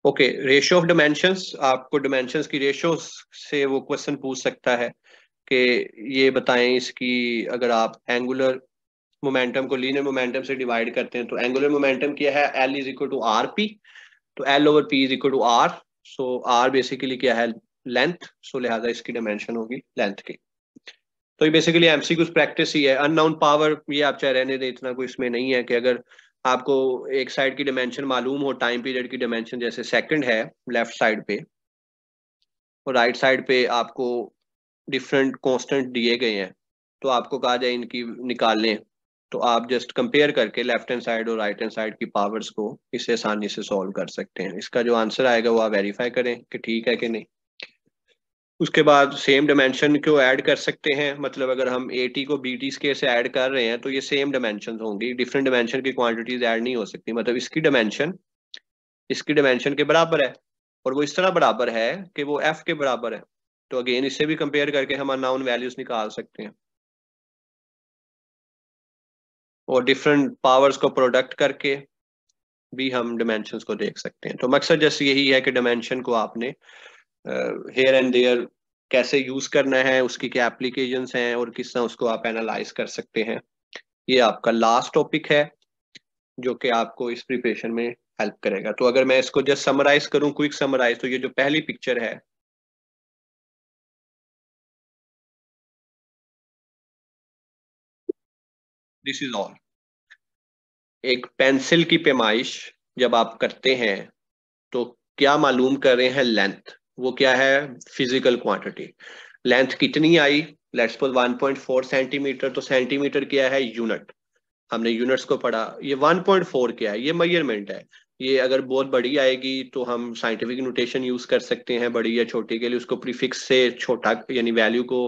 Speaker 1: ओके, रेशियो ऑफ डिमेंशंस, आपको डिमेंशंस की रेशियो से वो क्वेश्चन पूछ सकता है कि ये बताएं इसकी, अगर आप एंगुलर मोमेंटम को लीनियर मोमेंटम से डिवाइड करते हैं तो एंगुलर मोमेंटम क्या है, L=RP, तो L/P=R। सो R बेसिकली क्या है, लेंथ, सो लिहाजा इसकी डिमेंशन होगी लेंथ की। तो ये बेसिकली एमसीक्यूज प्रैक्टिस ही है। अननाउन पावर ये आप चाहे रहने दें, इतना कोई इसमें नहीं है कि अगर आपको एक साइड की डिमेंशन मालूम हो, टाइम पीरियड की डिमेंशन जैसे सेकंड है लेफ्ट साइड पे, और राइट साइड पे आपको डिफरेंट कांस्टेंट दिए गए हैं, तो आपको कहा जाए इनकी निकाल लें, तो आप जस्ट कंपेयर करके लेफ्ट हैंड साइड और राइट हैंड साइड की पावर्स को इसे आसानी से सॉल्व कर सकते हैं। इसका जो आंसर आएगा वो आप वेरीफाई करें कि ठीक है कि नहीं। उसके बाद सेम डिमेंशन को ऐड कर सकते हैं, मतलब अगर हम AT को BT स्केयर से ऐड कर रहे हैं तो ये सेम डिमेंशन होंगी, डिफरेंट डिमेंशन की क्वांटिटीज ऐड नहीं हो सकती। मतलब इसकी डिमेंशन के बराबर है, और वो इस तरह बराबर है कि वो F के बराबर है। तो अगेन इससे भी कंपेयर करके हम अननोन वैल्यूज निकाल सकते हैं, और डिफरेंट पावर्स को प्रोडक्ट करके भी हम डिमेंशंस को देख सकते हैं। तो मकसद जैसे यही है कि डिमेंशन को आपने हेयर एंड देयर कैसे यूज करना है, उसकी क्या एप्लीकेशंस हैं, और किस तरह उसको आप एनालाइज कर सकते हैं, ये आपका लास्ट टॉपिक है जो कि आपको इस प्रिपरेशन में हेल्प करेगा। तो अगर मैं इसको जस्ट समराइज करूं, क्विक समराइज, तो ये जो पहली पिक्चर है, दिस इज ऑल। एक पेंसिल की पैमाइश जब आप करते हैं तो क्या मालूम कर रहे हैं? लेंथ। वो क्या है? Physical quantity. लेंथ कितनी आई? Let's suppose 1.4 centimetre. तो सेंटीमीटर क्या है? यूनिट। हमने यूनिट्स को पढ़ा। ये 1.4 क्या है? ये मेजरमेंट है। ये अगर बहुत बड़ी आएगी तो हम साइंटिफिक नोटेशन यूज कर सकते हैं, बड़ी या छोटी के लिए। उसको प्रीफिक्स से छोटा यानी वैल्यू को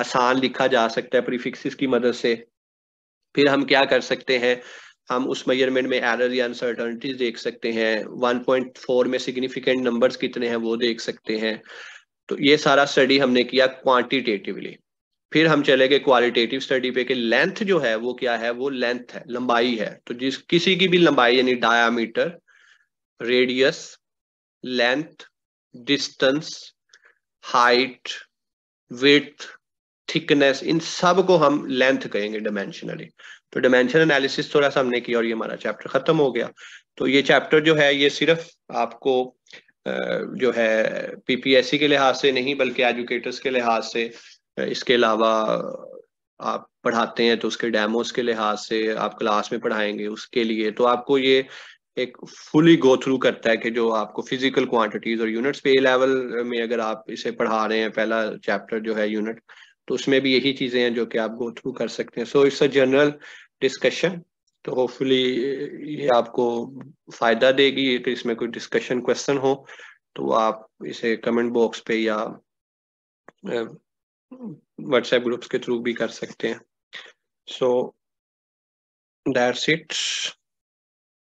Speaker 1: आसान लिखा जा सकता है प्रीफिक्सेस की मदद से। फिर हम क्या कर सकते हैं? हम उस मेजरमेंट में एरर या अनसर्टनिटीज देख सकते हैं। 1.4 में सिग्निफिकेंट नंबर्स कितने हैं वो देख सकते हैं। तो ये सारा स्टडी हमने किया क्वांटिटेटिवली। फिर हम चले गए क्वालिटेटिव स्टडी पे कि लेंथ जो है वो क्या है? वो लेंथ है, लंबाई है। तो जिस किसी की भी लंबाई यानी diameter, radius, length, distance, height, width, thickness, इन सब को हम लेंथ कहेंगे डायमेंशनली। तो डायमेंशन एनालिसिस थोड़ा सा हमने किया और ये हमारा चैप्टर खत्म हो गया। तो ये चैप्टर जो है ये सिर्फ आपको जो है पीपीएससी के लिहाज से नहीं बल्कि एजुकेटर्स के लिहाज से, इसके अलावा आप पढ़ाते हैं तो उसके डेमोस के लिहाज से, आप क्लास में पढ़ाएंगे उसके लिए, तो आपको ये एक फुली गो थ्रू करता है कि जो आपको फिजिकल क्वांटिटीज और यूनिट्स पे लेवल में अगर आप इसे पढ़ा रहे हैं, पहला चैप्टर जो है यूनिट, तो उसमें भी यही चीजें हैं जो कि आप गो थ्रू कर सकते हैं। So it's a general discussion. तो होपफुली ये आपको फायदा देगी। कि इसमें कोई डिस्कशन क्वेश्चन हो तो आप इसे कमेंट बॉक्स पे या व्हाट्सएप ग्रुप्स के थ्रू भी कर सकते हैं। So that's it.